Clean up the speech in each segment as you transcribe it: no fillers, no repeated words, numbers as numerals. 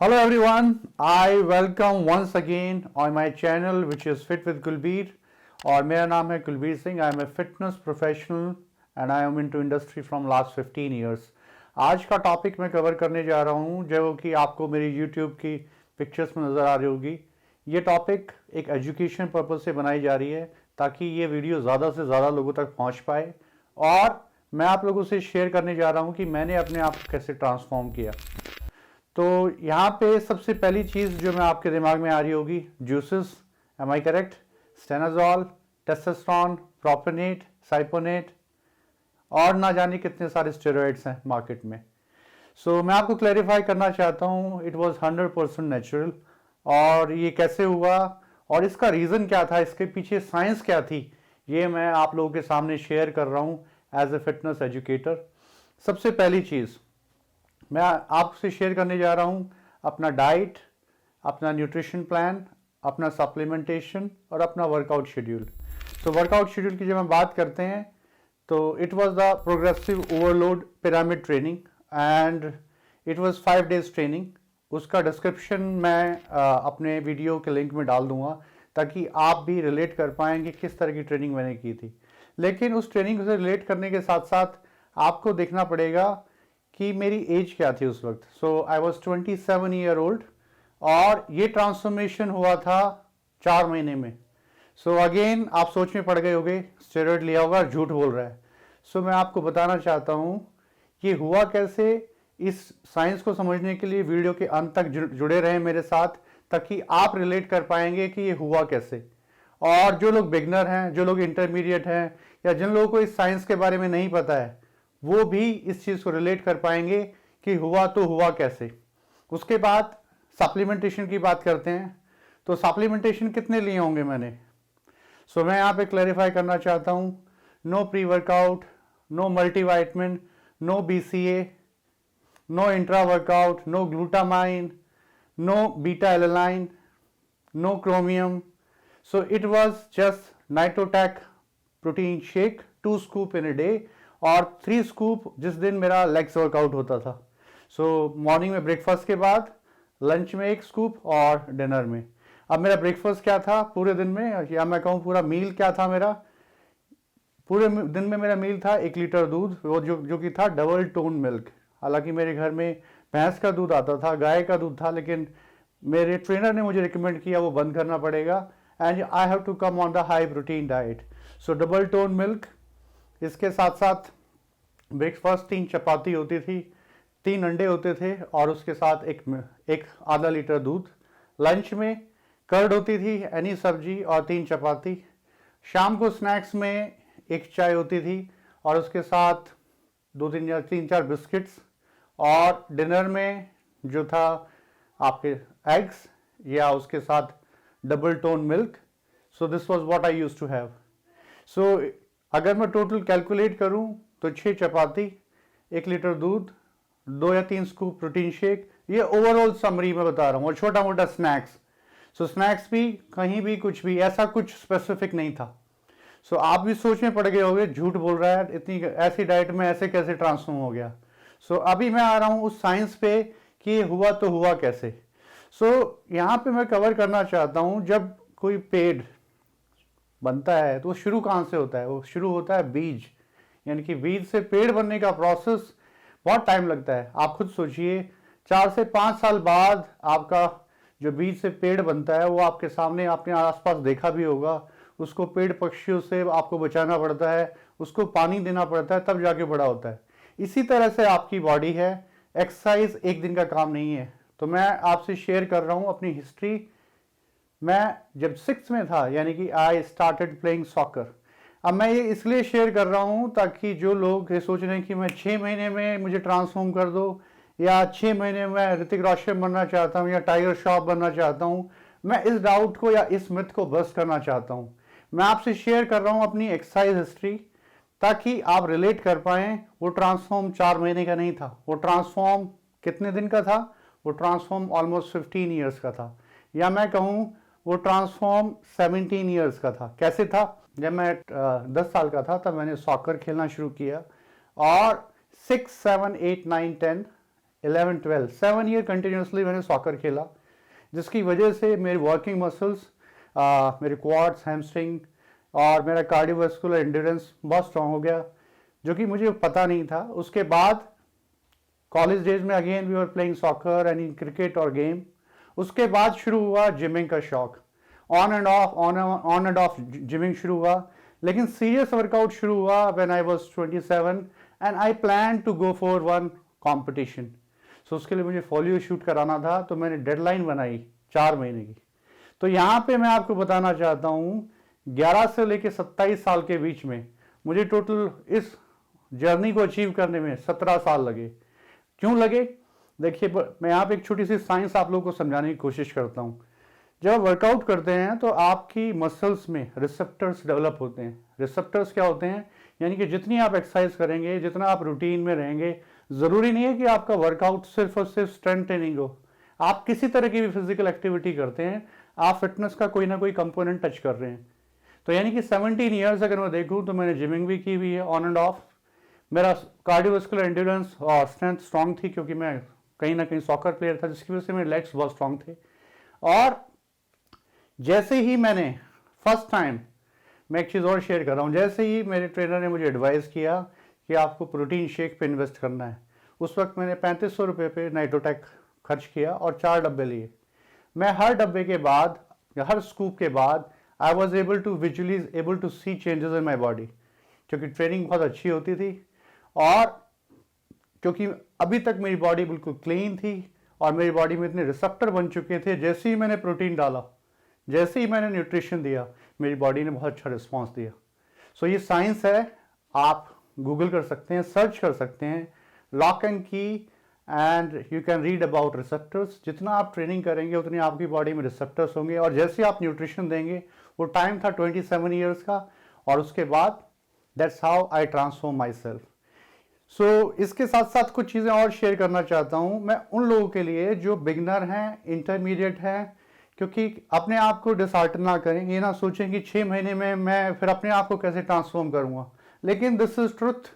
Hello everyone, I welcome once again on my channel which is Fit with Kulbir और मेरा नाम है Kulbir Singh. I am a fitness professional and I am into industry from last 15 years. आज का topic मैं cover करने जा रहा हूँ जो कि आपको मेरी यूट्यूब की पिक्चर्स में नज़र आ रही होगी। ये टॉपिक एक एजुकेशन पर्पज़ से बनाई जा रही है ताकि ये वीडियो ज़्यादा से ज़्यादा लोगों तक पहुँच पाए और मैं आप लोगों से शेयर करने जा रहा हूँ कि मैंने अपने आप को कैसे ट्रांसफॉर्म किया। तो यहाँ पे सबसे पहली चीज़ जो मैं आपके दिमाग में आ रही होगी, juices, am I correct? Stanozolol, testosterone, propionate, cypionate और ना जाने कितने सारे स्टेरॉइड्स हैं मार्केट में। सो मैं आपको क्लैरिफाई करना चाहता हूँ, इट वाज 100% नेचुरल। और ये कैसे हुआ और इसका रीज़न क्या था, इसके पीछे साइंस क्या थी, ये मैं आप लोगों के सामने शेयर कर रहा हूँ एज ए फिटनेस एजुकेटर। सबसे पहली चीज़ मैं आपसे शेयर करने जा रहा हूँ अपना डाइट, अपना न्यूट्रिशन प्लान, अपना सप्लीमेंटेशन और अपना वर्कआउट शेड्यूल। तो वर्कआउट शेड्यूल की जब हम बात करते हैं तो it was the progressive overload pyramid training and it was 5 days training. उसका डिस्क्रिप्शन मैं अपने वीडियो के लिंक में डाल दूंगा ताकि आप भी रिलेट कर पाएंगे किस तरह की ट्रेनिंग मैंने की थी। लेकिन उस ट्रेनिंग से रिलेट करने के साथ साथ आपको देखना पड़ेगा कि मेरी एज क्या थी उस वक्त। सो आई वॉज 27 ईयर ओल्ड और ये ट्रांसफॉर्मेशन हुआ था 4 महीने में। सो अगेन आप सोच में पड़ गए होंगे, स्टेरॉइड लिया होगा, झूठ बोल रहा है। सो मैं आपको बताना चाहता हूँ ये हुआ कैसे। इस साइंस को समझने के लिए वीडियो के अंत तक जुड़े रहें मेरे साथ ताकि आप रिलेट कर पाएंगे कि ये हुआ कैसे। और जो लोग बिगनर हैं, जो लोग इंटरमीडिएट हैं या जिन लोगों को इस साइंस के बारे में नहीं पता है, वो भी इस चीज़ को रिलेट कर पाएंगे कि हुआ तो हुआ कैसे। उसके बाद सप्लीमेंटेशन की बात करते हैं। तो सप्लीमेंटेशन कितने लिए होंगे मैंने। सो मैं यहाँ पे क्लैरिफाई करना चाहता हूँ, no pre workout, no multivitamin, no BCA, no intra workout, no glutamine, no beta alanine, no chromium. So it was just NitroTech protein shake, 2 scoop in a day और 3 स्कूप जिस दिन मेरा लेग्स वर्कआउट होता था। सो morning में breakfast के बाद, lunch में 1 स्कूप और डिनर में। अब मेरा ब्रेकफास्ट क्या था पूरे दिन में, या मैं कहूँ पूरा मील क्या था मेरा, पूरे दिन में मेरा मील था 1 लीटर दूध, वो जो कि था डबल टोन मिल्क। हालांकि मेरे घर में भैंस का दूध आता था, गाय का दूध था, लेकिन मेरे ट्रेनर ने मुझे रिकमेंड किया वो बंद करना पड़ेगा and I have to come on the high protein diet. So double tone milk, इसके साथ साथ ब्रेकफास्ट 3 चपाती होती थी, 3 अंडे होते थे और उसके साथ एक आधा लीटर दूध। लंच में कर्ड होती थी, एनी सब्जी और 3 चपाती। शाम को स्नैक्स में 1 चाय होती थी और उसके साथ 2-3 या 3-4 बिस्किट्स। और डिनर में जो था आपके एग्स या उसके साथ double tone milk. So this was what I used to have. So अगर मैं टोटल कैलकुलेट करूं तो 6 चपाती, 1 लीटर दूध, 2 या 3 स्कूप प्रोटीन शेक, ये ओवरऑल समरी में बता रहा हूँ। और छोटा मोटा स्नैक्स। सो स्नैक्स भी कहीं भी कुछ भी, ऐसा कुछ स्पेसिफिक नहीं था। सो आप भी सोच में पड़ गए होंगे, झूठ बोल रहा है, इतनी ऐसी डाइट में ऐसे कैसे ट्रांसफॉर्म हो गया। सो अभी मैं आ रहा हूँ उस साइंस पे कि ये हुआ तो हुआ कैसे। सो यहाँ पे मैं कवर करना चाहता हूँ, जब कोई पेड़ बनता है तो वो शुरू कहाँ से होता है, वो शुरू होता है बीज, यानी कि बीज से पेड़ बनने का प्रोसेस बहुत टाइम लगता है। आप खुद सोचिए, 4 से 5 साल बाद आपका जो बीज से पेड़ बनता है वो आपके सामने, आपने आसपास देखा भी होगा। उसको पेड़ पक्षियों से आपको बचाना पड़ता है, उसको पानी देना पड़ता है, तब जाके बड़ा होता है। इसी तरह से आपकी बॉडी है, एक्सरसाइज एक दिन का काम नहीं है। तो मैं आपसे शेयर कर रहा हूँ अपनी हिस्ट्री। मैं जब 6th में था, यानी कि आई स्टार्टेड प्लेइंग सॉकर। अब मैं ये इसलिए शेयर कर रहा हूँ ताकि जो लोग ये सोच रहे हैं कि मैं 6 महीने में मुझे ट्रांसफॉर्म कर दो, या 6 महीने में ऋतिक रोशन बनना चाहता हूँ या टाइगर श्रॉफ बनना चाहता हूँ, मैं इस डाउट को या इस मिथ को बस्ट करना चाहता हूँ। मैं आपसे शेयर कर रहा हूँ अपनी एक्सरसाइज हिस्ट्री ताकि आप रिलेट कर पाएँ। वो ट्रांसफॉर्म 4 महीने का नहीं था, वो ट्रांसफॉर्म कितने दिन का था, वो ट्रांसफॉर्म ऑलमोस्ट 15 ईयर्स का था, या मैं कहूँ वो ट्रांसफॉर्म 17 ईयर्स का था। कैसे था, जब मैं 10 साल का था तब मैंने सॉकर खेलना शुरू किया और 6, 7, 8, 9, 10, 11, 12, 7 ईयर कंटिन्यूसली मैंने सॉकर खेला, जिसकी वजह से मेरी वर्किंग मसल्स, मेरे क्वाड्स, हैमस्ट्रिंग और मेरा कार्डियोवास्कुलर एंड्योरेंस बहुत स्ट्रांग हो गया, जो कि मुझे पता नहीं था। उसके बाद कॉलेज डेज में again we were playing soccer and in cricket और गेम। उसके बाद शुरू हुआ जिमिंग का शौक, ऑन एंड ऑफ जिमिंग शुरू हुआ, लेकिन सीरियस वर्कआउट शुरू हुआ when I was 27 and I plan to go for one competition. So उसके लिए मुझे फोलियो शूट कराना था, तो मैंने डेडलाइन बनाई 4 महीने की। तो यहाँ पे मैं आपको बताना चाहता हूँ 11 से लेकर 27 साल के बीच में मुझे टोटल इस जर्नी को अचीव करने में 17 साल लगे। क्यों लगे? देखिए, मैं यहाँ पे एक छोटी सी साइंस आप लोगों को समझाने की कोशिश करता हूँ। जब आप वर्कआउट करते हैं तो आपकी मसल्स में रिसेप्टर्स डेवलप होते हैं। रिसेप्टर्स क्या होते हैं? यानी कि जितनी आप एक्सरसाइज करेंगे, जितना आप रूटीन में रहेंगे, ज़रूरी नहीं है कि आपका वर्कआउट सिर्फ और सिर्फ स्ट्रेंथ ट्रेनिंग हो। आप किसी तरह की भी फिजिकल एक्टिविटी करते हैं, आप फिटनेस का कोई ना कोई कंपोनेंट टच कर रहे हैं। तो यानी कि 17 ईयर्स अगर मैं देखूँ तो मैंने जिमिंग भी की हुई है ऑन एंड ऑफ। मेरा कार्डियोवास्कुलर एंड्योरेंस और स्ट्रेंथ स्ट्रांग थी, क्योंकि मैं कहीं ना कहीं सॉकर प्लेयर था, जिसकी वजह से मेरे लेग्स बहुत स्ट्रांग थे। और जैसे ही मैंने फर्स्ट टाइम, मैं एक चीज़ और शेयर कर रहा हूँ, जैसे ही मेरे ट्रेनर ने मुझे एडवाइस किया कि आपको प्रोटीन शेक पे इन्वेस्ट करना है, उस वक्त मैंने 3500 रुपये पे नाइट्रोटेक खर्च किया और 4 डब्बे लिए। मैं हर डब्बे के बाद या हर स्कूप के बाद I was able to visually able to see changes in my body, क्योंकि ट्रेनिंग बहुत अच्छी होती थी और क्योंकि अभी तक मेरी बॉडी बिल्कुल क्लीन थी और मेरी बॉडी में इतने रिसेप्टर बन चुके थे। जैसे ही मैंने प्रोटीन डाला, जैसे ही मैंने न्यूट्रिशन दिया, मेरी बॉडी ने बहुत अच्छा रिस्पॉन्स दिया। सो ये साइंस है, आप गूगल कर सकते हैं, सर्च कर सकते हैं, लॉक एंड की, and you can read about receptors. जितना आप ट्रेनिंग करेंगे उतनी आपकी बॉडी में रिसेप्टर्स होंगे, और जैसे आप न्यूट्रिशन देंगे, वो टाइम था 27 ईयर्स का, और उसके बाद that's how I transform myself. So इसके साथ साथ कुछ चीज़ें और शेयर करना चाहता हूँ मैं उन लोगों के लिए जो बिगनर हैं, इंटरमीडिएट हैं, क्योंकि अपने आप को डिसहार्टन ना करें, ये ना सोचें कि 6 महीने में मैं फिर अपने आप को कैसे ट्रांसफॉर्म करूँगा। लेकिन दिस इज ट्रुथ।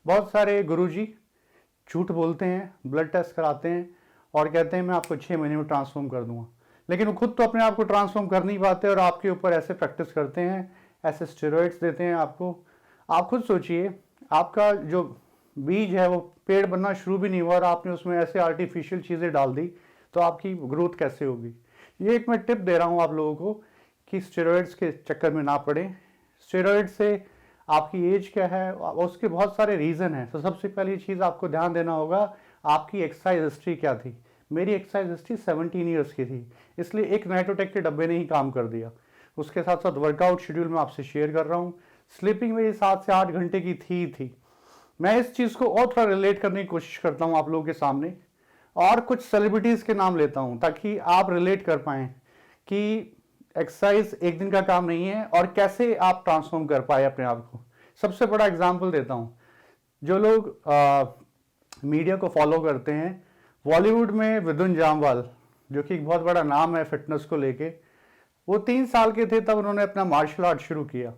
बहुत सारे गुरुजी झूठ बोलते हैं, ब्लड टेस्ट कराते हैं और कहते हैं मैं आपको 6 महीने में ट्रांसफॉर्म कर दूंगा, लेकिन वो खुद तो अपने आप को ट्रांसफॉर्म कर नहीं पाते और आपके ऊपर ऐसे प्रैक्टिस करते हैं, ऐसे स्टेरॉइड्स देते हैं आपको। आप खुद सोचिए, आपका जो बीज है वो पेड़ बनना शुरू भी नहीं हुआ और आपने उसमें ऐसे आर्टिफिशियल चीज़ें डाल दी, तो आपकी ग्रोथ कैसे होगी? ये एक मैं टिप दे रहा हूँ आप लोगों को कि स्टेरॉइड्स के चक्कर में ना पड़े। स्टेरॉइड से आपकी एज क्या है, उसके बहुत सारे रीज़न हैं। तो सबसे पहली चीज़ आपको ध्यान देना होगा, आपकी एक्सरसाइज हिस्ट्री क्या थी। मेरी एक्सरसाइज हिस्ट्री 17 ईयर्स की थी, इसलिए एक नाइट्रोटेक के डब्बे ने ही काम कर दिया। उसके साथ साथ वर्कआउट शेड्यूल मैं आपसे शेयर कर रहा हूँ। स्लीपिंग मेरी 7 से 8 घंटे की थी। मैं इस चीज़ को और थोड़ा रिलेट करने की कोशिश करता हूँ आप लोगों के सामने, और कुछ सेलिब्रिटीज़ के नाम लेता हूँ ताकि आप रिलेट कर पाएँ कि एक्सरसाइज एक दिन का काम नहीं है और कैसे आप ट्रांसफॉर्म कर पाए अपने आप को। सबसे बड़ा एग्जांपल देता हूँ, जो लोग मीडिया को फॉलो करते हैं, बॉलीवुड में विदुन जामवाल, जो कि एक बहुत बड़ा नाम है फिटनेस को लेके, वो 3 साल के थे तब उन्होंने अपना मार्शल आर्ट शुरू किया,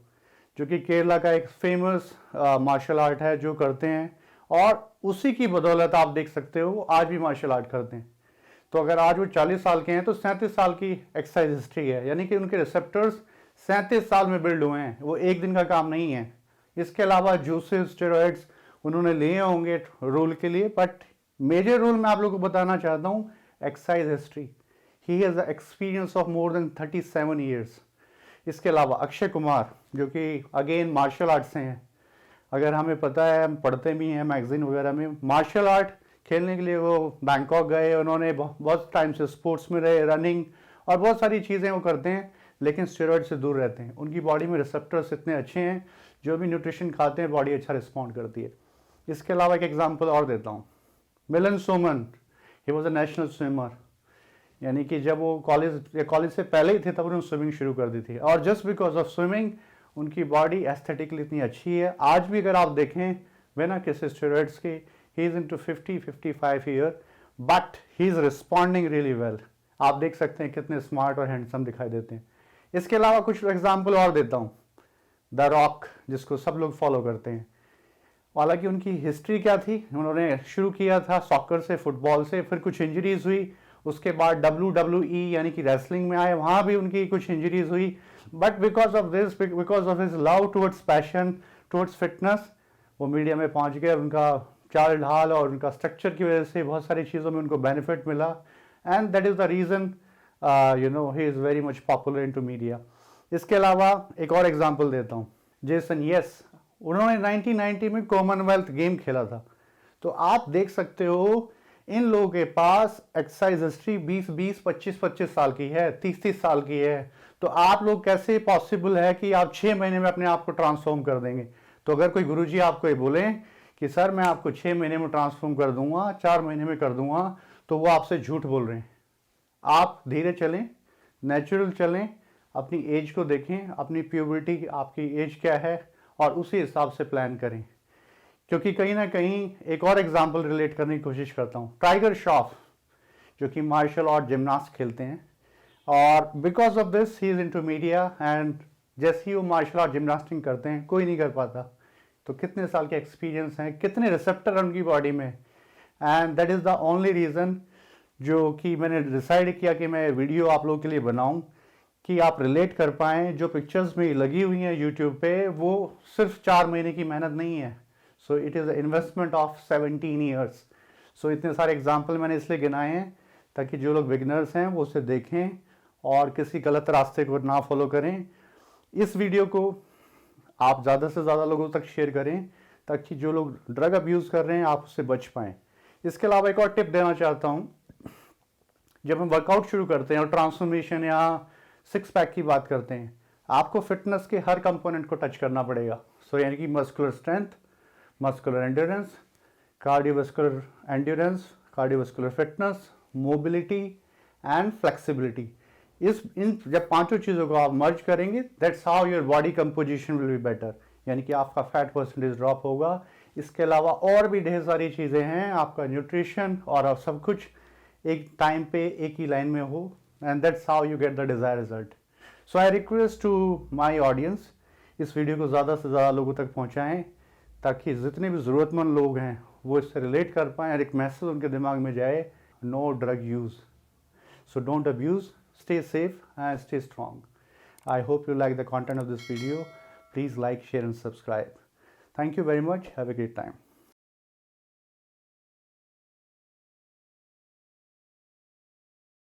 जो कि केरला का एक फेमस मार्शल आर्ट है जो करते हैं, और उसी की बदौलत आप देख सकते हो वो आज भी मार्शल आर्ट करते हैं। तो अगर आज वो 40 साल के हैं तो 37 साल की एक्सरसाइज हिस्ट्री है, यानी कि उनके रिसेप्टर्स 37 साल में बिल्ड हुए हैं, वो एक दिन का काम नहीं है। इसके अलावा जूसेस, स्टेरॉइड्स उन्होंने लिए होंगे रोल के लिए, बट मेजर रोल मैं आप लोगों को बताना चाहता हूँ exercise history. He has the experience of more than 37 years. इसके अलावा अक्षय कुमार, जो कि अगेन मार्शल आर्ट से हैं, अगर हमें पता है, हम पढ़ते भी हैं मैगजीन वगैरह में, मार्शल आर्ट खेलने के लिए वो बैंकॉक गए, उन्होंने बहुत टाइम से स्पोर्ट्स में रहे, रनिंग और बहुत सारी चीज़ें वो करते हैं, लेकिन स्टेरॉइड से दूर रहते हैं। उनकी बॉडी में रिसेप्टर्स इतने अच्छे हैं, जो भी न्यूट्रिशन खाते हैं बॉडी अच्छा रिस्पॉन्ड करती है। इसके अलावा एक एग्जांपल और देता हूँ, Milind Soman, he was a national swimmer, यानी कि जब वो कॉलेज से पहले ही थे तब उन्होंने स्विमिंग शुरू कर दी थी, और जस्ट बिकॉज ऑफ स्विमिंग उनकी बॉडी एस्थेटिकली इतनी अच्छी है। आज भी अगर आप देखें बिना किसी स्टेरॉइड्स के, he is into 50-55 year, but he is responding really well. आप देख सकते हैं कितने स्मार्ट और हैंडसम दिखाई देते हैं। इसके अलावा कुछ एग्जाम्पल और देता हूँ, द रॉक, जिसको सब लोग फॉलो करते हैं, हालांकि उनकी हिस्ट्री क्या थी, उन्होंने शुरू किया था सॉकर से, फुटबॉल से, फिर कुछ इंजरीज हुई, उसके बाद WWE यानी कि रेसलिंग में आए, वहाँ भी उनकी कुछ इंजरीज हुई, but because of this, because of his love towards passion towards fitness, वो मीडिया में पहुँच गए। उनका चाल ढाल और उनका स्ट्रक्चर की वजह से बहुत सारी चीज़ों में उनको बेनिफिट मिला, and that is the reason he is very much popular in to media. इसके अलावा एक और एग्जाम्पल देता हूँ, जेसन यस, उन्होंने 1990 में कॉमनवेल्थ गेम खेला था। तो आप देख सकते हो इन लोगों के पास एक्सरसाइज हिस्ट्री 20-20, 25-25 साल की है, 30-30 साल की है। तो आप लोग कैसे पॉसिबल है कि आप 6 महीने में अपने आप को ट्रांसफॉर्म कर देंगे? तो अगर कोई गुरुजी आपको ये बोले कि सर मैं आपको 6 महीने में ट्रांसफॉर्म कर दूंगा, 4 महीने में कर दूंगा, तो वो आपसे झूठ बोल रहे हैं। आप धीरे चलें, नेचुरल चलें, अपनी एज को देखें, अपनी प्यूबर्टी आपकी एज क्या है, और उसी हिसाब से प्लान करें। क्योंकि कहीं ना कहीं एक और एग्जांपल रिलेट करने की कोशिश करता हूँ, टाइगर श्रॉफ जो कि मार्शल आर्ट जिम्नास्ट खेलते हैं, और because of this he is into media, and जैसे ही वो मार्शल आर्ट जिम्नास्टिक करते हैं कोई नहीं कर पाता। तो कितने साल के एक्सपीरियंस हैं, कितने रिसेप्टर हैं उनकी बॉडी में, and that is the only reason जो कि मैंने डिसाइड किया कि मैं वीडियो आप लोगों के लिए बनाऊं, कि आप रिलेट कर पाएँ। जो पिक्चर्स में लगी हुई हैं यूट्यूब पे, वो सिर्फ 4 महीने की मेहनत नहीं है। So it is investment of 17 years. So इतने सारे एग्जाम्पल मैंने इसलिए गिनाए हैं ताकि जो लोग बिगनर्स हैं वो उसे देखें और किसी गलत रास्ते को ना फॉलो करें। इस वीडियो को आप ज़्यादा से ज़्यादा लोगों तक शेयर करें ताकि जो लोग ड्रग अब्यूज़ कर रहे हैं आप उससे बच पाएँ। इसके अलावा एक और टिप देना चाहता हूँ, जब हम वर्कआउट शुरू करते हैं और ट्रांसफॉर्मेशन या 6 पैक की बात करते हैं, आपको फिटनेस के हर कंपोनेंट को टच करना पड़ेगा। सो यानी कि muscular strength, muscular endurance, cardiovascular endurance, cardiovascular fitness, mobility and flexibility. इन जब पांचों चीज़ों को आप मर्ज करेंगे, that's how your body composition will be better, यानी कि आपका फैट परसेंटेज ड्रॉप होगा। इसके अलावा और भी ढेर सारी चीज़ें हैं, आपका न्यूट्रिशन और सब कुछ एक टाइम पे एक ही लाइन में हो, and that's how you get the desire result. So I request to my audience, इस वीडियो को ज़्यादा से ज़्यादा लोगों तक पहुँचाएँ ताकि जितने भी ज़रूरतमंद लोग हैं वो इससे रिलेट कर पाएँ और एक मैसेज उनके दिमाग में जाए, no drug use. So don't abuse, stay safe and stay strong. I hope you like the content of this video. Please like, share and subscribe. Thank you very much. Have a great time.